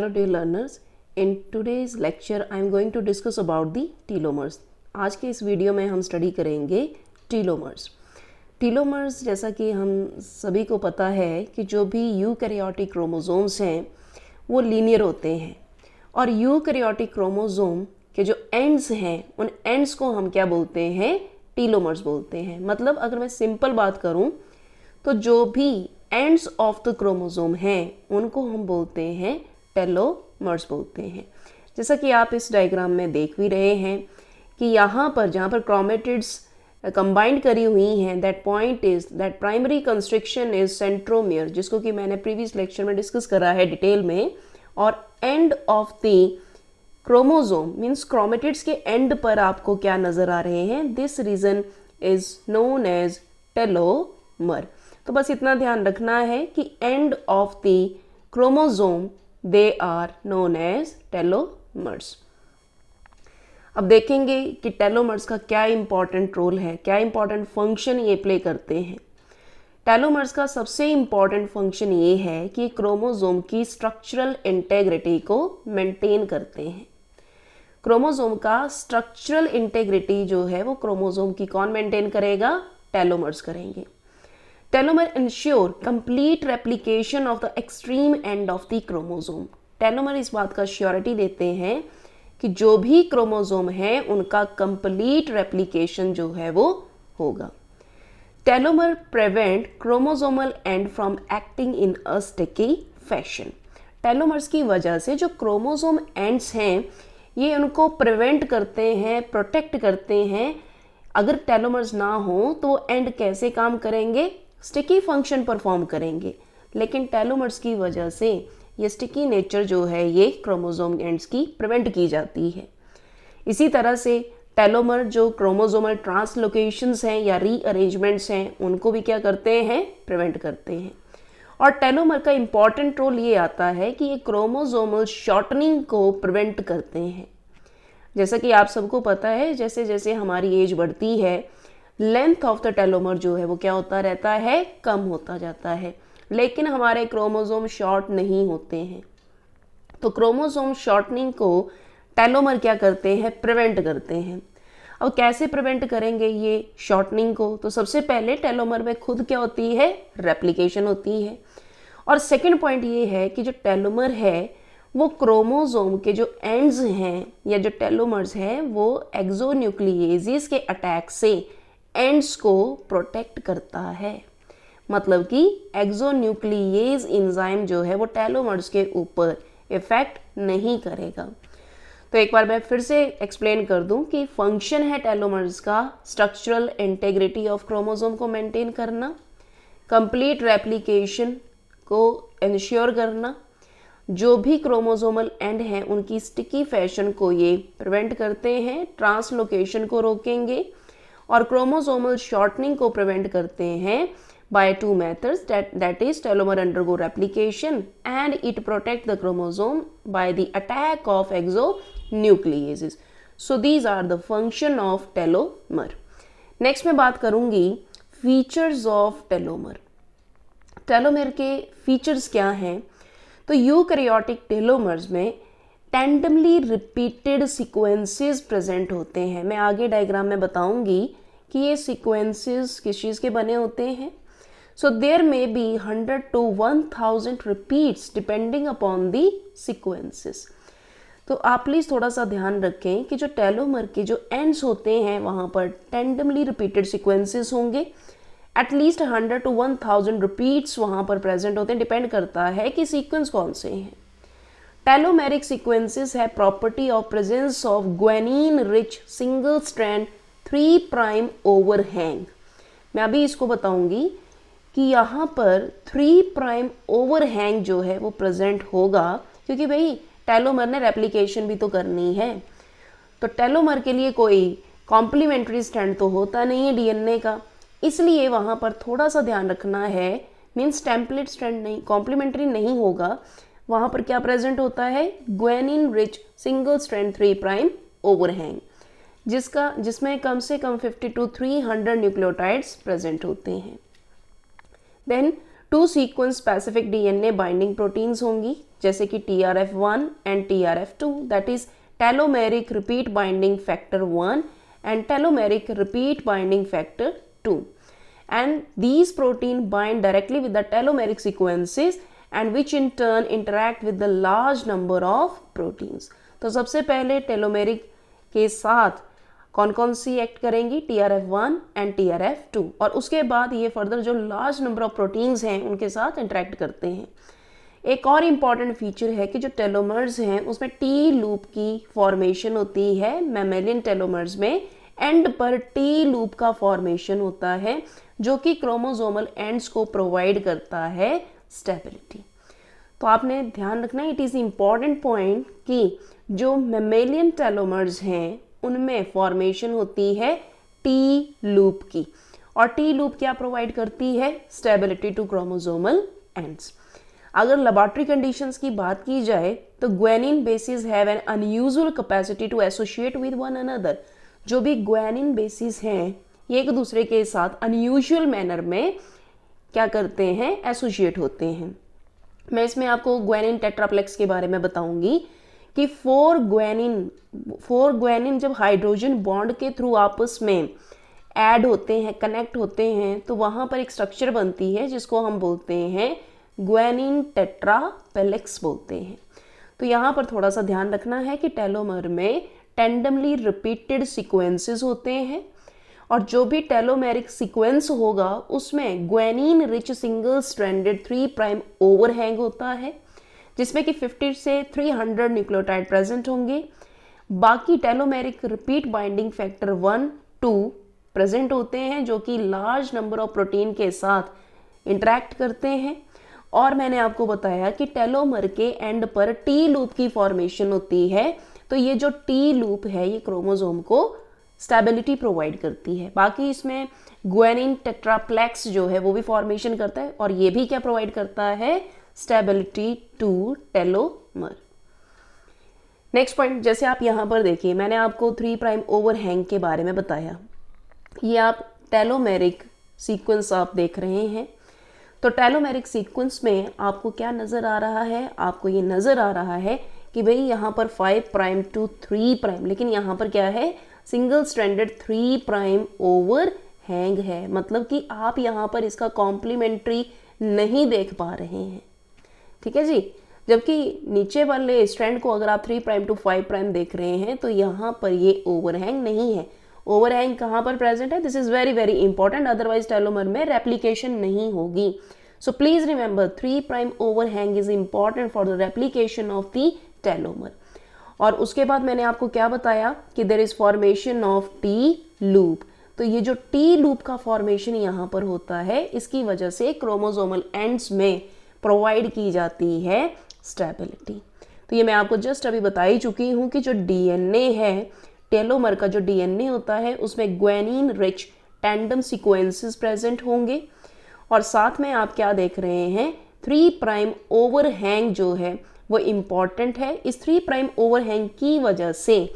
Hello dear learners, in today's lecture I am going to discuss about the telomers. आज के इस video में हम स्टडी करेंगे टीलोमर्स। टीलोमर्स जैसा कि हम सभी को पता है कि जो भी यूकैरियोटिक क्रोमोसोम्स हैं वो लीनियर होते हैं और यूकैरियोटिक क्रोमोसोम के जो एंड्स हैं उन एंड्स को हम क्या बोलते हैं, टीलोमर्स बोलते हैं। मतलब अगर मैं सिंपल बात करूं तो जो भी एंड्स ऑफ द क्रोमोसोम हैं उनको हम बोलते हैं टेलोमर्स बोलते हैं। जैसा कि आप इस डायग्राम में देख भी रहे हैं कि यहाँ पर जहाँ पर क्रोमेटिड्स कंबाइंड करी हुई हैं, that point is that primary constriction is centromere, जिसको कि मैंने प्रीवियस लेक्चर में डिस्कस करा है डिटेल में। और end of the chromosome means chromatids के एंड पर आपको क्या नजर आ रहे हैं, this region is known as telomere. तो बस इतना ध्यान रखना है कि end of the chromosome they are known as telomeres. अब देखेंगे कि टेलोमर्स का क्या इंपॉर्टेंट रोल है, क्या इंपॉर्टेंट फंक्शन ये प्ले करते हैं। टेलोमर्स का सबसे इंपॉर्टेंट फंक्शन ये है कि क्रोमोसोम की स्ट्रक्चरल इंटेग्रिटी को मेंटेन करते हैं। क्रोमोसोम का स्ट्रक्चरल इंटेग्रिटी जो है वो क्रोमोसोम की कौन मेंटेन करेगा, टेलोमर्स करेंगे। Telomere ensure complete replication of the extreme end of the chromosome. Telomere इस बात का श्योरिटी देते हैं कि जो भी क्रोमोसोम है उनका कंप्लीट रेप्लिकेशन जो है वो होगा। Telomere prevent chromosomal end from acting in a sticky fashion. Telomeres की वजह से जो क्रोमोसोम एंड्स हैं ये उनको प्रिवेंट करते हैं, प्रोटेक्ट करते हैं। अगर टेलोमर्स ना हो तो वो एंड कैसे काम करेंगे, स्टिकी फंक्शन परफॉर्म करेंगे। लेकिन टेलोमर्स की वजह से ये स्टिकी नेचर जो है ये क्रोमोसोम एंड्स की प्रिवेंट की जाती है। इसी तरह से टेलोमर जो क्रोमोसोमल ट्रांसलोकेशंस हैं या रीअरेंजमेंट्स हैं उनको भी क्या करते हैं, प्रिवेंट करते हैं। और टेलोमर का इंपॉर्टेंट रोल ये आता है कि ये क्रोमोसोमल शॉर्टनिंग को प्रिवेंट करते हैं। जैसा कि आप सबको पता है जैसे जैसे हमारी एज बढ़ती है लेंथ ऑफ द टेलोमर जो है वो क्या होता रहता है, कम होता जाता है। लेकिन हमारे क्रोमोसोम शॉर्ट नहीं होते हैं। तो क्रोमोसोम शॉर्टनिंग को टेलोमर क्या करते हैं, प्रिवेंट करते हैं। अब कैसे प्रिवेंट करेंगे ये शॉर्टनिंग को, तो सबसे पहले टेलोमर में खुद क्या होती है, रेप्लिकेशन होती है। और सेकंड पॉइंट ये है कि जो टेलोमर है वो क्रोमोसोम के जो एंड्स हैं या जो टेलोमर्स हैं वो एक्सोन्यूक्लिएजेस के अटैक से एंड्स को प्रोटेक्ट करता है। मतलब कि एक्सोन्यूक्लिएज एंजाइम जो है वो टेलोमर्स के ऊपर इफेक्ट नहीं करेगा। तो एक बार मैं फिर से एक्सप्लेन कर दूं कि फंक्शन है टेलोमर्स का स्ट्रक्चरल इंटेग्रिटी ऑफ क्रोमोसोम को मेंटेन करना, कंप्लीट रेप्लिकेशन को इंश्योर करना, जो भी क्रोमोसोमल एंड हैं उनकी स्टिकी फैशन को ये प्रिवेंट करते हैं, ट्रांसलोकेशन को रोकेंगे और क्रोमोसोमल शॉर्टनिंग को प्रिवेंट करते हैं by two methods, that is telomere undergo replication and it protect the chromosome by the attack of exonucleases. So these are the function of telomere. Next मैं बात करूंगी features of telomere. टेलोमेर के features क्या हैं, तो eukaryotic टेलोमर्स में टैंडमली repeated sequences present होते हैं। मैं आगे डायग्राम में बताऊंगी कि ये सीक्वेंसेस किस चीज़ के बने होते हैं। So there may be 100 to 1000 repeats depending upon the sequences. तो आप प्लीज़ थोड़ा सा ध्यान रखें कि जो टेलोमर के जो एंड्स होते हैं वहाँ पर टेंडमली रिपीटेड सीक्वेंसेस होंगे। एटलीस्ट 100 to 1000 रिपीट्स वहाँ पर प्रेजेंट होते हैं, डिपेंड करता है कि सीक्वेंस कौन से हैं। टेलोमेरिक सीक्वेंसेस है property of presence of guanine rich single strand 3' overhang. मैं अभी इसको बताऊंगी कि यहाँ पर 3' ओवरहैंग जो है वो प्रेजेंट होगा, क्योंकि भाई टेलोमर ने रेप्लिकेशन भी तो करनी है। तो टेलोमर के लिए कोई कॉम्प्लीमेंट्री स्ट्रैंड तो होता नहीं है डीएनए का, इसलिए वहाँ पर थोड़ा सा ध्यान रखना है। मीन्स टेम्पलेट स्ट्रैंड नहीं, कॉम्प्लीमेंट्री नहीं होगा। वहाँ पर क्या प्रेजेंट होता है, guanine rich single strand 3' overhang, जिसमें कम से कम 50 to 300 न्यूक्लियोटाइड्स प्रेजेंट होते हैं। Then 2 sequence specific DNA binding proteins होंगी जैसे कि TRF1 and TRF2, that is telomeric repeat binding factor 1 and telomeric repeat binding factor 2, and these protein bind directly with the telomeric sequences and which in turn interact with the large number of proteins. तो सबसे पहले telomeric के साथ कौन कौन C act करेंगी, TRF1 and TRF2, और उसके बाद ये फर्दर जो लार्ज नंबर ऑफ प्रोटीन्स हैं उनके साथ इंटरेक्ट करते हैं। एक और इम्पॉर्टेंट फीचर है कि जो टेलोमर्स हैं उसमें टी लूप की फॉर्मेशन होती है। मैमेलियन टेलोमर्स में एंड पर टी लूप का फॉर्मेशन होता है जो कि क्रोमोसोमल एंड्स को प्रोवाइड करता है स्टेबिलिटी। तो आपने ध्यान रखना, इट इज़ इम्पॉर्टेंट पॉइंट कि जो मैमेलियन टेलोमर्स हैं उनमें फॉर्मेशन होती है टी लूप की, और टी लूप क्या प्रोवाइड करती है, स्टेबिलिटी टू क्रोमोसोमल एंड्स। अगर लेबोरेटरी कंडीशंस की बात की जाए तो guanine bases have an unusual capacity to associate with one another. जो भी ग्वेनिन बेसिस हैं ये एक दूसरे के साथ अनयूजुअल मैनर में क्या करते हैं, एसोसिएट होते हैं। मैं इसमें आपको ग्वेनिन टेट्राप्लेक्स के बारे में बताऊंगी कि फोर ग्वेनिन जब हाइड्रोजन बॉन्ड के थ्रू आपस में ऐड होते हैं, कनेक्ट होते हैं, तो वहाँ पर एक स्ट्रक्चर बनती है जिसको हम बोलते हैं ग्वेनिन टेट्राप्लेक्स बोलते हैं। तो यहाँ पर थोड़ा सा ध्यान रखना है कि टेलोमर में टेंडमली रिपीटेड सीक्वेंसेस होते हैं, और जो भी टेलोमेरिक सीक्वेंस होगा उसमें guanine rich single stranded 3 prime overhang होता है जिसमें कि 50 से 300 न्यूक्लियोटाइड प्रेजेंट होंगे। बाकी telomeric repeat binding factor 1, 2 present होते हैं जो कि लार्ज नंबर ऑफ प्रोटीन के साथ इंटरेक्ट करते हैं। और मैंने आपको बताया कि टेलोमर के एंड पर टी लूप की फॉर्मेशन होती है, तो ये जो टी लूप है ये क्रोमोसोम को स्टेबिलिटी प्रोवाइड करती है। बाकी इसमें ग्वेनिन टेट्राप्लेक्स जो है वो भी फॉर्मेशन करता है, और ये भी क्या प्रोवाइड करता है, stability to telomere. Next point, जैसे आप यहाँ पर देखिए मैंने आपको 3 प्राइम ओवरहैंग के बारे में बताया। ये आप टेलोमेरिक सीक्वेंस आप देख रहे हैं। तो टेलोमेरिक सीक्वेंस में आपको क्या नज़र आ रहा है, आपको ये नज़र आ रहा है कि भाई यहाँ पर 5 प्राइम टू 3 प्राइम, लेकिन यहाँ पर क्या है, सिंगल स्ट्रैंडेड 3 प्राइम ओवरहैंग है। मतलब कि आप यहाँ पर इसका कॉम्प्लीमेंट्री नहीं देख पा रहे हैं, ठीक है जी। जबकि नीचे वाले स्ट्रैंड को अगर आप 3 प्राइम टू 5 प्राइम देख रहे हैं तो यहाँ पर ये ओवरहैंग नहीं है। ओवरहैंग कहाँ पर प्रेजेंट है, this is very very important, otherwise telomere में रेप्लिकेशन नहीं होगी। So please remember 3 prime overhang is important for the replication of the telomere. और उसके बाद मैंने आपको क्या बताया कि there is formation of T loop. तो ये जो टी लूप का फॉर्मेशन यहाँ पर होता है इसकी वजह से क्रोमोसोमल एंड्स में प्रोवाइड की जाती है स्टेबिलिटी। तो ये मैं आपको जस्ट अभी बता ही चुकी हूँ कि जो डीएनए है, टेलोमर का जो डीएनए होता है उसमें guanine rich tandem sequences present होंगे, और साथ में आप क्या देख रहे हैं, 3 प्राइम ओवरहैंग जो है वो इम्पॉर्टेंट है। इस 3 प्राइम ओवरहैंग की वजह से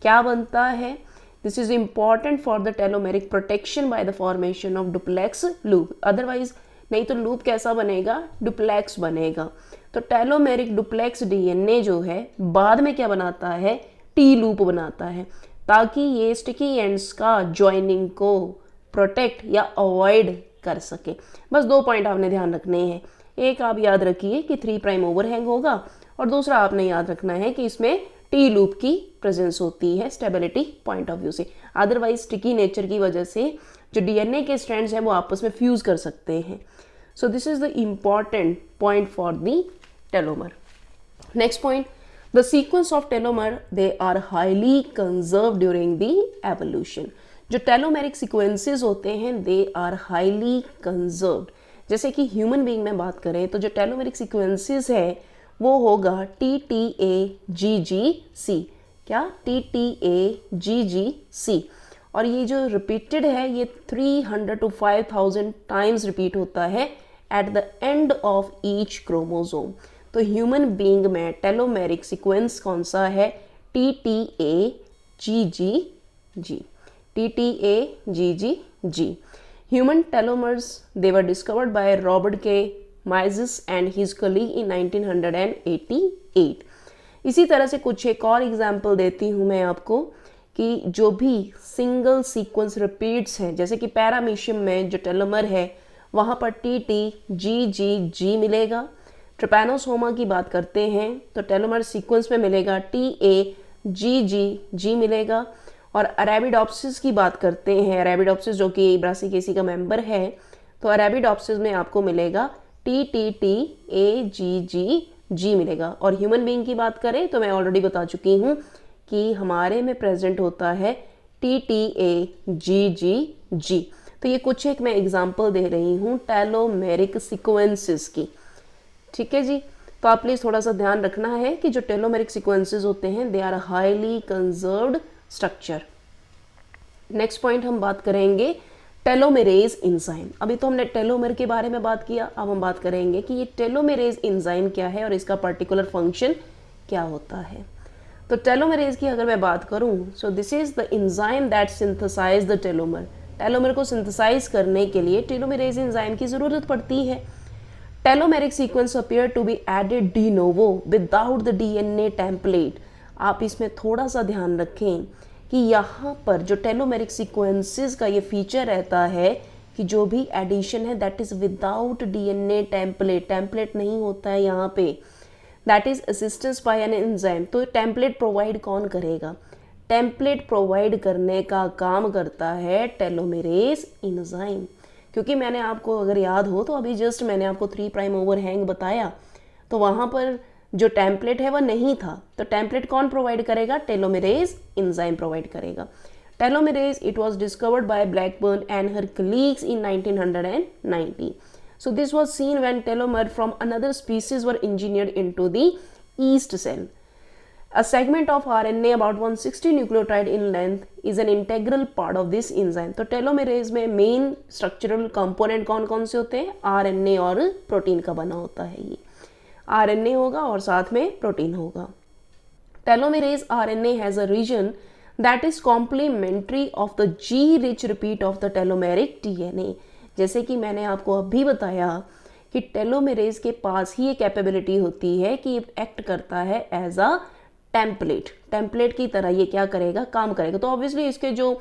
क्या बनता है, this is important for the telomeric protection by the formation of duplex loop. Otherwise नहीं तो लूप कैसा बनेगा, डुप्लेक्स बनेगा। तो टेलोमेरिक डुप्लेक्स डीएनए जो है बाद में क्या बनाता है, टी लूप बनाता है, ताकि ये स्टिकी एंड्स का जॉइनिंग को प्रोटेक्ट या अवॉइड कर सके। बस 2 पॉइंट आपने ध्यान रखने हैं। एक आप याद रखिए कि 3 प्राइम ओवरहैंग होगा, और दूसरा आपने याद रखना है कि इसमें टी लूप की प्रेजेंस होती है स्टेबिलिटी पॉइंट ऑफ व्यू से। अदरवाइज स्टिकी नेचर की वजह से जो डीएनए के स्ट्रैंड्स हैं वो आपस में फ्यूज कर सकते हैं। So this is the important point for the telomere. Next point, the sequence of telomere they are highly conserved during the evolution। जो टेलोमेरिक सीक्वेंसेस होते हैं दे आर हाईली कंजर्व्ड। जैसे कि ह्यूमन बीइंग में बात करें तो जो टेलोमेरिक सीक्वेंसेस है वो होगा TTAGGC। क्या, TTAGGC। और ये जो रिपीटेड है ये 300 to 5000 टाइम्स रिपीट होता है at the end of each chromosome. तो ह्यूमन बीइंग में टेलोमेरिक सीक्वेंस कौन सा है, TTAGGG। TTAGGG। Human telomeres they were discovered by Robert K Moyzis and his colleague in 1988। इसी तरह से कुछ एक और एग्जाम्पल देती हूँ मैं आपको कि जो भी सिंगल सीक्वेंस रिपीट्स हैं, जैसे कि पैरामीशियम में जो टेलोमर है वहाँ पर TT-GG-G मिलेगा। ट्रिपैनोसोमा की बात करते हैं तो टेलोमर सीक्वेंस में मिलेगा TA-GG-G मिलेगा। और अरेबिडोप्सिस की बात करते हैं, अरेबिडोप्सिस जो कि ब्रासिकेसी का मेंबर है, तो अरेबिडोप्सिस में आपको मिलेगा TTT-AGG-G मिलेगा। और ह्यूमन बीइंग की बात करें तो मैं ऑलरेडी बता चुकी हूँ कि हमारे में प्रेजेंट होता है TTA-GG-G। तो ये कुछ एक मैं एग्जांपल दे रही हूँ टेलोमेरिक सीक्वेंसेस की, ठीक है जी। तो आप प्लीज़ थोड़ा सा ध्यान रखना है कि जो टेलोमेरिक सीक्वेंसेस होते हैं they are highly conserved structure. Next point हम बात करेंगे टेलोमेरेज एंजाइम। अभी तो हमने टेलोमेर के बारे में बात किया, अब हम बात करेंगे कि ये टेलोमेरेज एंजाइम क्या है और इसका पर्टिकुलर फंक्शन क्या होता है। तो टेलोमेरेज की अगर मैं बात करूं, so this is the enzyme that synthesize the telomere. Telomere को सिंथेसाइज करने के लिए टेलोमेरेज एंजाइम की ज़रूरत पड़ती है। Telomeric sequence appear to be added de novo without the DNA template. आप इसमें थोड़ा सा ध्यान रखें कि यहाँ पर जो टेलोमेरिक सीक्वेंसेस का ये फीचर रहता है कि जो भी एडिशन है that is without DNA template, template नहीं होता है यहाँ पे, that is assistance by an enzyme. तो टेम्पलेट प्रोवाइड कौन करेगा? टेम्पलेट प्रोवाइड करने का काम करता है टेलोमेरेज एंजाइम। क्योंकि मैंने आपको अगर याद हो तो अभी जस्ट मैंने आपको 3' ओवरहैंग बताया, तो वहाँ पर जो टेम्पलेट है वह नहीं था, तो टेम्पलेट कौन प्रोवाइड करेगा? टेलोमेरेज एंजाइम प्रोवाइड करेगा। Telomeres it was discovered by Blackburn and her colleagues in 1990। So this was seen when telomer from another species were engineered into the yeast cell. A segment of RNA about 160 nucleotide in length is an integral part of this enzyme. तो telomerase में main structural component कौन कौन से होते हैं? RNA और protein का बना होता है। ये RNA होगा और साथ में प्रोटीन होगा। Telomerase RNA has a region that is complementary of the G-rich repeat of the telomeric DNA. जैसे कि मैंने आपको अभी बताया कि टेलोमेरेज के पास ही ये कैपेबिलिटी होती है कि ये एक्ट करता है एज अ टेम्पलेट, टेम्पलेट की तरह ये क्या करेगा? काम करेगा। तो ऑब्वियसली इसके जो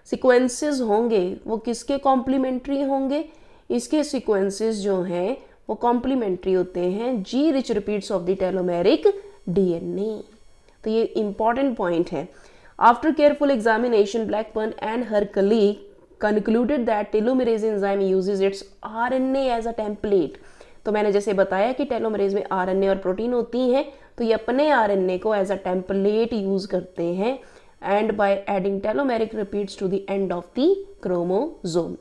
सीक्वेंसेस होंगे वो किसके कॉम्प्लीमेंट्री होंगे? इसके सीक्वेंसेस जो हैं वो कॉम्प्लीमेंट्री होते हैं G rich repeats of the telomeric DNA। तो ये इंपॉर्टेंट पॉइंट है। After careful examination Blackburn and her colleague concluded that telomerase enzyme uses its RNA as a template। तो मैंने जैसे बताया कि टेलोमेरेज में RNA और प्रोटीन होती हैं, तो ये अपने RNA को एज अ टेम्पलेट यूज करते हैं and by adding telomeric repeats to the end of the chromosome.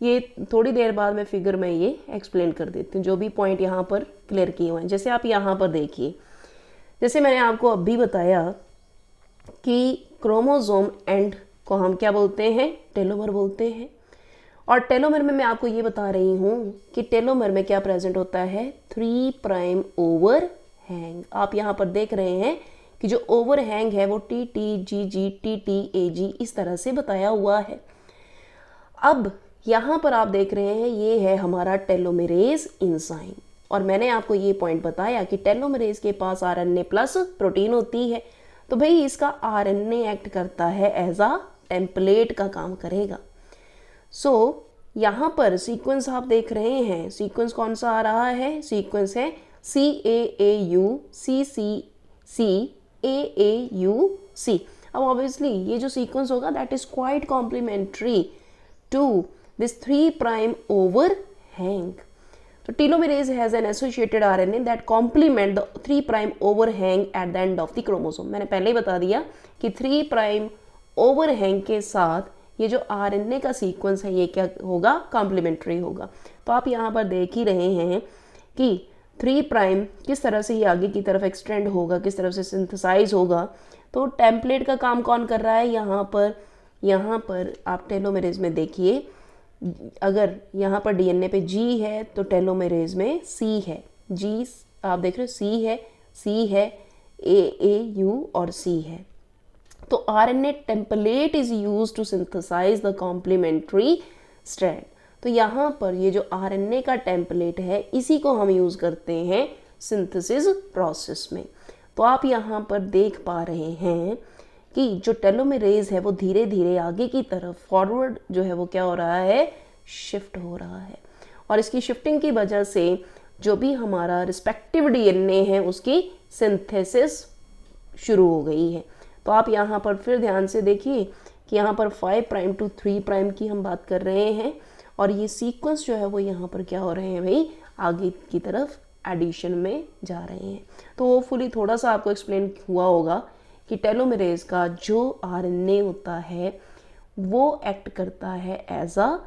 ये थोड़ी देर बाद मैं फिगर में ये एक्सप्लेन कर देती हूँ, जो भी पॉइंट यहाँ पर क्लियर किए हुए हैं। जैसे आप यहाँ पर देखिए, जैसे मैंने आपको अभी बताया कि क्रोमोसोम एंड को हम क्या बोलते हैं? टेलोमर बोलते हैं। और टेलोमर में मैं आपको ये बता रही हूँ कि टेलोमर में क्या प्रेजेंट होता है? 3' ओवरहैंग। आप यहाँ पर देख रहे हैं कि जो ओवरहैंग है वो TTGG TTAG इस तरह से बताया हुआ है। अब यहाँ पर आप देख रहे हैं ये है हमारा टेलोमेरेज एंजाइम, और मैंने आपको ये पॉइंट बताया कि टेलोमेरेज के पास RNA प्लस प्रोटीन होती है, तो भाई इसका RNA एक्ट करता है एज अ टेम्पलेट का काम करेगा। सो यहाँ पर सीक्वेंस आप देख रहे हैं, सीक्वेंस कौन सा आ रहा है? सीक्वेंस है CAAU-CCC-AAUC। अब ऑब्वियसली ये जो सीक्वेंस होगा that is quite complementary to this 3' overhang. So telomerase has an associated RNA that complement the 3' overhang at the end of the chromosome। मैंने पहले ही बता दिया कि 3' overhang के साथ ये जो RNA का सीक्वेंस है ये क्या होगा? कॉम्प्लीमेंट्री होगा। तो आप यहाँ पर देख ही रहे हैं कि 3' किस तरह से ये आगे की तरफ एक्सटेंड होगा, किस तरह से सिंथेसाइज होगा। तो टेम्पलेट का काम कौन कर रहा है यहाँ पर आप टेलोमेरेज में देखिए, अगर यहाँ पर DNA पे G है तो टेलोमेरेज में C है। G आप देख रहे हो, C है, AAU और C है। तो RNA template is use to synthesize the complementary strand. तो यहाँ पर ये जो आरएनए का टेम्पलेट है इसी को हम यूज़ करते हैं सिंथेसिस प्रोसेस में। तो आप यहाँ पर देख पा रहे हैं कि जो टेलोमेरेज है वो धीरे धीरे आगे की तरफ फॉरवर्ड जो है वो क्या हो रहा है, शिफ्ट हो रहा है। और इसकी शिफ्टिंग की वजह से जो भी हमारा रिस्पेक्टिव डीएनए है उसकी सिंथेसिस शुरू हो गई है। तो आप यहाँ पर फिर ध्यान से देखिए कि यहाँ पर 5 प्राइम टू 3 प्राइम की हम बात कर रहे हैं और ये सीक्वेंस जो है वो यहाँ पर क्या हो रहे हैं भाई, आगे की तरफ एडिशन में जा रहे हैं। तो होपफुली थोड़ा सा आपको एक्सप्लेन हुआ होगा कि टेलोमेरेज का जो आरएनए होता है वो एक्ट करता है एज अ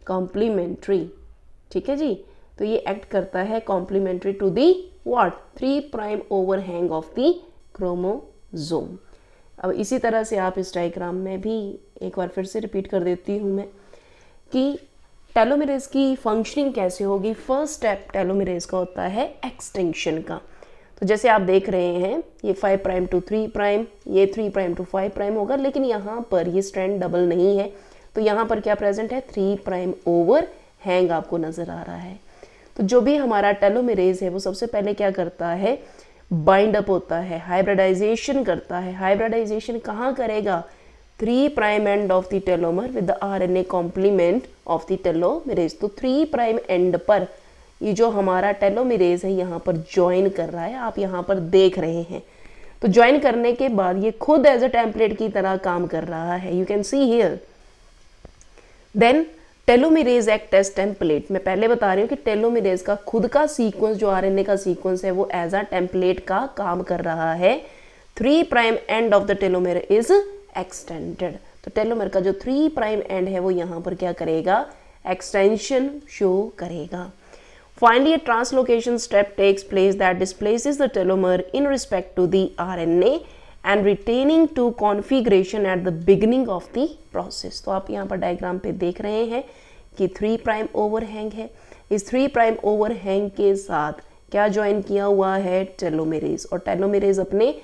कॉम्प्लीमेंट्री। ठीक है जी, तो ये एक्ट करता है complementary to the what, 3 prime overhang of the chromosome. अब इसी तरह से आप इस डायग्राम में भी एक बार फिर से रिपीट कर देती हूँ मैं कि टेलोमेरेज की फंक्शनिंग कैसे होगी। फर्स्ट स्टेप टेलोमेरेज का होता है एक्सटेंशन का। तो जैसे आप देख रहे हैं ये 5 प्राइम टू 3 प्राइम, ये 3 प्राइम टू 5 प्राइम होगा, लेकिन यहाँ पर ये स्ट्रैंड डबल नहीं है। तो यहाँ पर क्या प्रेजेंट है, 3 प्राइम ओवर हैंग आपको नजर आ रहा है। तो जो भी हमारा टेलोमेरेज है वो सबसे पहले क्या करता है, बाइंड अप होता है, हाइब्रिडाइजेशन करता है। हाइब्रिडाइजेशन कहाँ करेगा, 3 prime end of the telomere with the RNA complement of the telomerase. तो 3 प्राइम एंड पर ये जो हमारा टेलोमेरेज है यहाँ पर ज्वाइन कर रहा है, आप यहाँ पर देख रहे हैं। तो ज्वाइन करने के बाद ये खुद एज अ टेम्पलेट की तरह काम कर रहा है, you can see here. Then telomerase act as template. मैं पहले बता रही हूँ कि टेलोमेरेज का खुद का सीक्वेंस जो आरएनए का सीक्वेंस है वो एज अ टेम्पलेट का काम कर रहा है। 3 prime end of the telomere is extended. तो टेलोमेर का जो 3 प्राइम एंड है वो यहाँ पर क्या करेगा, एक्सटेंशन शो करेगा। Finally, a translocation step takes place that displaces the telomer in respect to the RNA and retaining to configuration at the beginning of the process. तो आप यहाँ पर डायग्राम पे देख रहे हैं कि 3 प्राइम ओवरहैंग है। इस 3 प्राइम ओवरहैंग के साथ क्या ज्वाइन किया हुआ है, टेलोमेरेज। और टेलोमेरेज अपने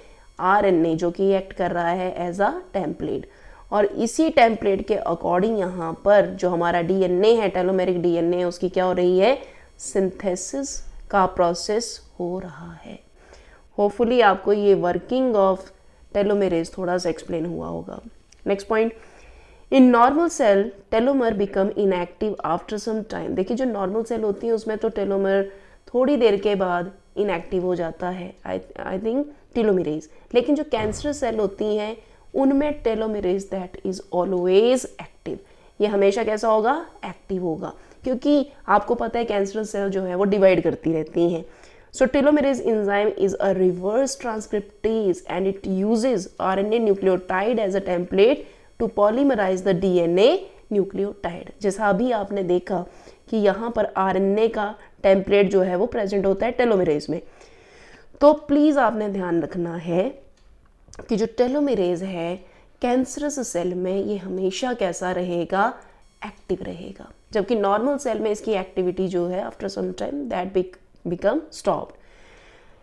RNA जो कि एक्ट कर रहा है एज अ टेम्पलेट, और इसी टेम्पलेट के अकॉर्डिंग यहाँ पर जो हमारा DNA है, टेलोमेरिक DNA, उसकी क्या हो रही है, सिंथेसिस का प्रोसेस हो रहा है। होपफुली आपको ये वर्किंग ऑफ टेलोमेरेज थोड़ा सा एक्सप्लेन हुआ होगा। Next point, in normal cell telomere become inactive after some time. देखिए जो नॉर्मल सेल होती है उसमें तो टेलोमर थोड़ी देर के बाद इनएक्टिव हो जाता है, आई थिंक टेलोमेरेज। लेकिन जो कैंसर सेल होती हैं उनमें telomeres that is always active. ये हमेशा कैसा होगा, एक्टिव होगा, क्योंकि आपको पता है कैंसरस सेल जो है वो डिवाइड करती रहती हैं। So telomerase enzyme is a reverse transcriptase and it uses RNA nucleotide as a template to polymerize the DNA nucleotide. जैसा अभी आपने देखा कि यहाँ पर आरएनए का टेम्पलेट जो है वो प्रेजेंट होता है टेलोमेरेज में। तो प्लीज आपने ध्यान रखना है कि जो टेलोमेरेज है कैंसरस सेल में ये हमेशा कैसा रहेगा, एक्टिव रहेगा, जबकि नॉर्मल सेल में इसकी एक्टिविटी जो है after some time that become stopped.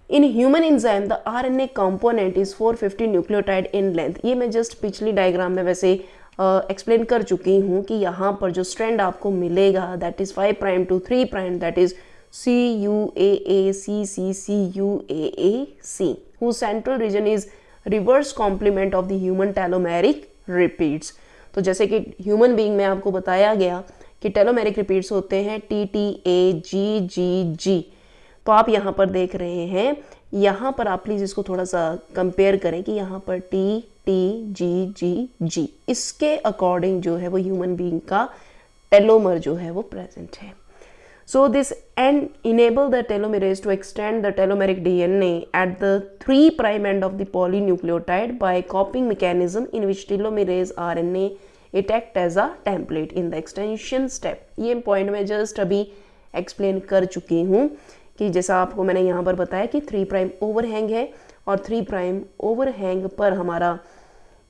In human enzyme the RNA component is 450 nucleotide in length. ये मैं जस्ट पिछली डायग्राम में वैसे एक्सप्लेन कर चुकी हूँ कि यहाँ पर जो स्ट्रैंड आपको मिलेगा that is 5 prime to 3 prime, that is CUAA-CCCUAA-C, whose central region is reverse complement of the human telomeric repeats। तो जैसे कि ह्यूमन बीइंग में आपको बताया गया कि टेलोमेरिक रिपीट्स होते हैं TTAGGG। तो आप यहाँ पर देख रहे हैं, यहाँ पर आप प्लीज़ इसको थोड़ा सा कंपेयर करें कि यहाँ पर TTGGG इसके अकॉर्डिंग जो है वो ह्यूमन बीइंग का टेलोमर जो है वो प्रेजेंट है। So this end enable the telomerase to extend the telomeric DNA at the 3 prime end of the polynucleotide by copying mechanism in which telomerase RNA it act as a template in the extension step। ये point मैं just अभी explain कर चुकी हूँ कि जैसा आपको मैंने यहाँ पर बताया कि 3 प्राइम ओवरहैंग है और 3 प्राइम ओवरहैंग पर हमारा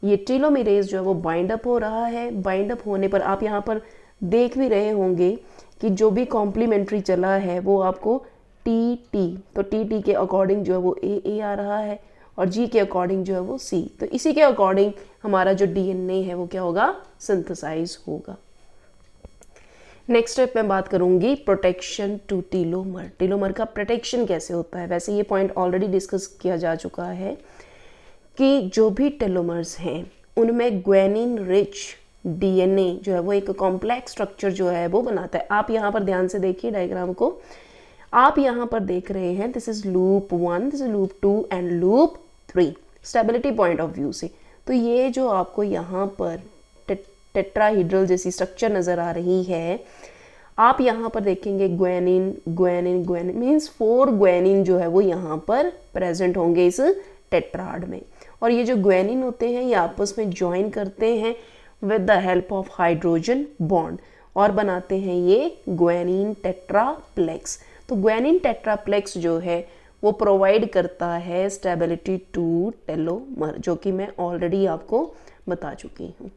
ये टेलोमेरेज जो है वो बाइंड अप हो रहा है। बाइंड अप होने पर आप यहाँ पर देख भी रहे होंगे कि जो भी कॉम्प्लीमेंट्री चला है वो आपको TT, तो TT के अकॉर्डिंग जो है वो AA आ रहा है और G के अकॉर्डिंग जो है वो C। तो इसी के अकॉर्डिंग हमारा जो DNA है वो क्या होगा, सिंथेसाइज होगा। नेक्स्ट स्टेप मैं बात करूंगी प्रोटेक्शन टू टीलोमर। टीलोमर का प्रोटेक्शन कैसे होता है। वैसे ये पॉइंट ऑलरेडी डिस्कस किया जा चुका है कि जो भी टेलोमर्स हैं उनमें ग्वेनिन रिच डीएनए जो है वो एक कॉम्प्लेक्स स्ट्रक्चर जो है वो बनाता है। आप यहाँ पर ध्यान से देखिए डायग्राम को, आप यहाँ पर देख रहे हैं this is loop 1, this is loop 2 and loop 3 stability point of view से। तो ये जो आपको यहाँ पर टेट्राहीड्रल जैसी स्ट्रक्चर नज़र आ रही है, आप यहाँ पर देखेंगे guanine guanine guanine means 4 guanine जो है वो यहाँ पर प्रेजेंट होंगे इस टेट्राड में। और ये जो ग्वेनिन होते हैं ये आपस में ज्वाइन करते हैं with the help of hydrogen bond और बनाते हैं ये ग्वेनिन टेट्राप्लेक्स। तो ग्वेनिन टेट्राप्लेक्स जो है वो प्रोवाइड करता है स्टेबिलिटी टू टेलोमर, जो कि मैं ऑलरेडी आपको बता चुकी हूँ।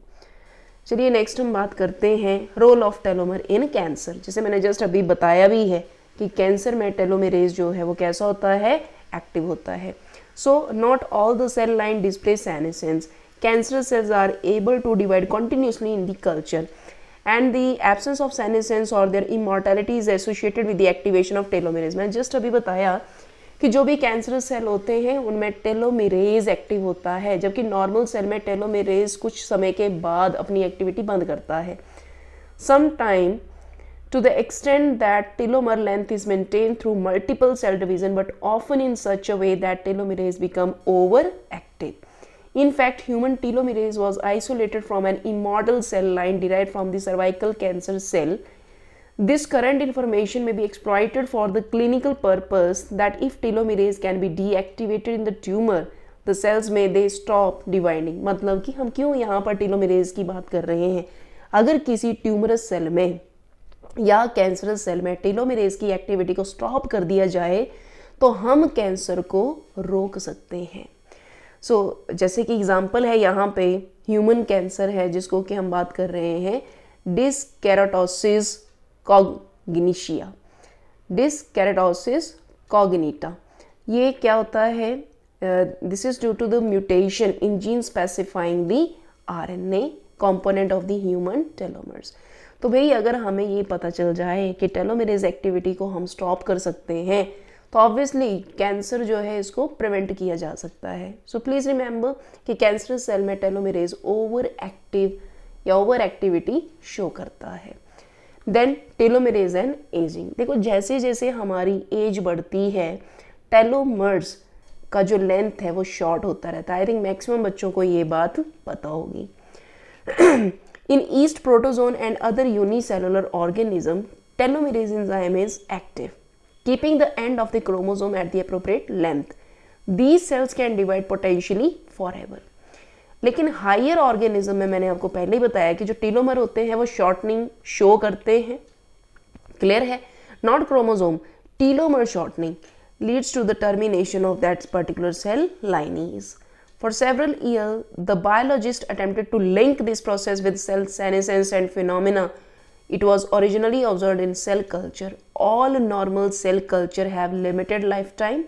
चलिए नेक्स्ट हम बात करते हैं role of telomere in cancer. जैसे मैंने जस्ट अभी बताया भी है कि कैंसर में टेलोमेरेज जो है वो कैसा होता है, एक्टिव होता है। So not all the cell line display senescence, cancer cells are able to divide continuously in the culture and the absence of senescence और their immortality is associated with the activation of telomerase. मैंने just अभी बताया कि जो भी cancerous cell होते हैं उनमें टेलोमेरेज एक्टिव होता है, जबकि नॉर्मल सेल में टेलोमेरेज कुछ समय के बाद अपनी एक्टिविटी बंद करता है। Some time to the extent that telomere length is maintained through multiple cell division, but often in such a way that telomerase become overactive. In fact, human telomerase was isolated from an immortal cell line derived from the cervical cancer cell. This current information may be exploited for the clinical purpose that if telomerase can be deactivated in the tumor, the cells may they stop dividing. मतलब कि हम क्यों यहाँ पर telomeres की बात कर रहे हैं। अगर किसी ट्यूमरस सेल में या कैंसरस सेल में टेलोमेरेज की एक्टिविटी को स्टॉप कर दिया जाए तो हम कैंसर को रोक सकते हैं। जैसे कि एग्जांपल है यहाँ पे ह्यूमन कैंसर है जिसको कि हम बात कर रहे हैं डिसकेराटोसिस कॉग्निशिया, डिसकेराटोसिस कॉग्निटा। ये क्या होता है, this is due to the mutation in gene specifying the RNA component of the human telomeres. तो भाई अगर हमें ये पता चल जाए कि टेलोमेरेज एक्टिविटी को हम स्टॉप कर सकते हैं तो ऑब्वियसली कैंसर जो है इसको प्रिवेंट किया जा सकता है। सो प्लीज़ रिमेंबर कि कैंसर सेल में टेलोमेरेज ओवर एक्टिव या ओवर एक्टिविटी शो करता है। Then telomerase and aging. देखो जैसे जैसे हमारी एज बढ़ती है टेलोमर्स का जो लेंथ है वो शॉर्ट होता रहता है। आई थिंक मैक्सिमम बच्चों को ये बात पता होगी। In yeast, protozoan and other unicellular organism, telomerase enzyme is active, keeping the end of the chromosome at the appropriate length. These cells can divide potentially forever. लेकिन हायर ऑर्गेनिज्म में मैंने आपको पहले ही बताया कि जो टेलोमर होते हैं वो शॉर्टनिंग शो करते हैं। क्लियर है? Not chromosome, telomere shortening leads to the termination of that particular cell lineage. For several years, the biologists attempted to link this process with cell senescence and phenomena. It was originally observed in cell culture. All normal cell culture have limited lifetime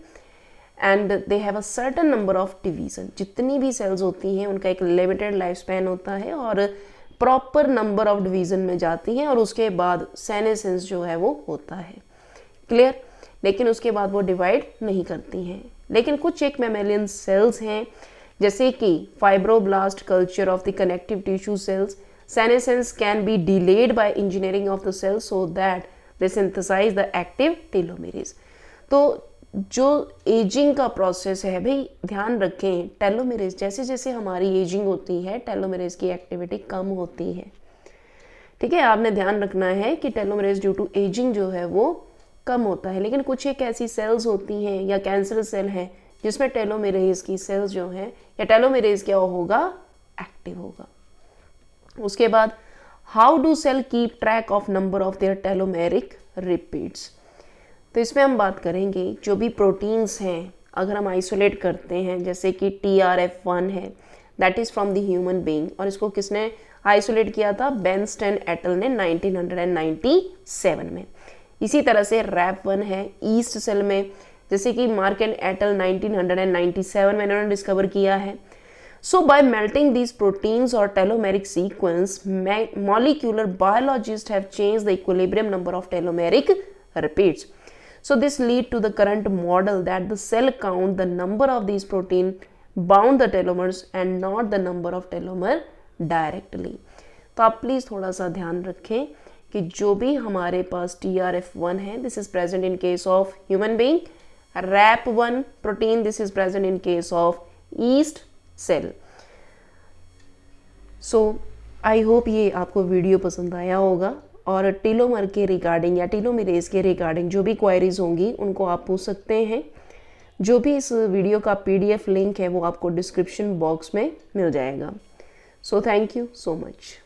and they have a certain number of division. जितनी भी cells होती हैं उनका एक limited lifespan होता है और proper number of division में जाती हैं और उसके बाद senescence जो है वो होता है। Clear? लेकिन उसके बाद वो डिवाइड नहीं करती हैं। लेकिन कुछ एक मैमेलियन सेल्स हैं जैसे कि fibroblast culture of the connective tissue cells, senescence can be delayed by engineering of the cell so that they synthesize the active telomerase. तो जो एजिंग का प्रोसेस है भाई ध्यान रखें, टेलोमेरेज जैसे जैसे हमारी एजिंग होती है टेलोमेरेज की एक्टिविटी कम होती है। ठीक है, आपने ध्यान रखना है कि टेलोमेरेज ड्यू टू एजिंग जो है वो कम होता है। लेकिन कुछ एक ऐसी सेल्स होती हैं या कैंसर सेल हैं जिसमें टेलोमेरेज की सेल्स जो हैं या टेलोमेरेज क्या होगा, एक्टिव होगा। उसके बाद how do cell keep track of number of their telomeric repeats. तो इसमें हम बात करेंगे जो भी प्रोटीन्स हैं अगर हम आइसोलेट करते हैं जैसे कि TRF1 है that is from the human being और इसको किसने आइसोलेट किया था, बेंस्टन एटल ने 1997 में। इसी तरह से RAP1 है ईस्ट सेल में जैसे कि मार्क एंड एटल 1997 में इन्होंने डिस्कवर किया है। So by melting these proteins or telomeric sequence, molecular biologists have changed the equilibrium number of telomeric repeats. So this lead to the current model that the cell count the number of these protein bound the telomers and not the number of telomer directly. तो आप please थोड़ा सा ध्यान रखें कि जो भी हमारे पास TRF1 है, this is present in case of human being, RAP1 protein this is present in case of yeast cell. So I hope ये आपको वीडियो पसंद आया होगा और टीलोमर के रिगार्डिंग या टीलोमेरेज के रिगार्डिंग जो भी क्वायरीज होंगी उनको आप पूछ सकते हैं. जो भी इस वीडियो का PDF लिंक है वो आपको डिस्क्रिप्शन बॉक्स में मिल जाएगा. So thank you so much.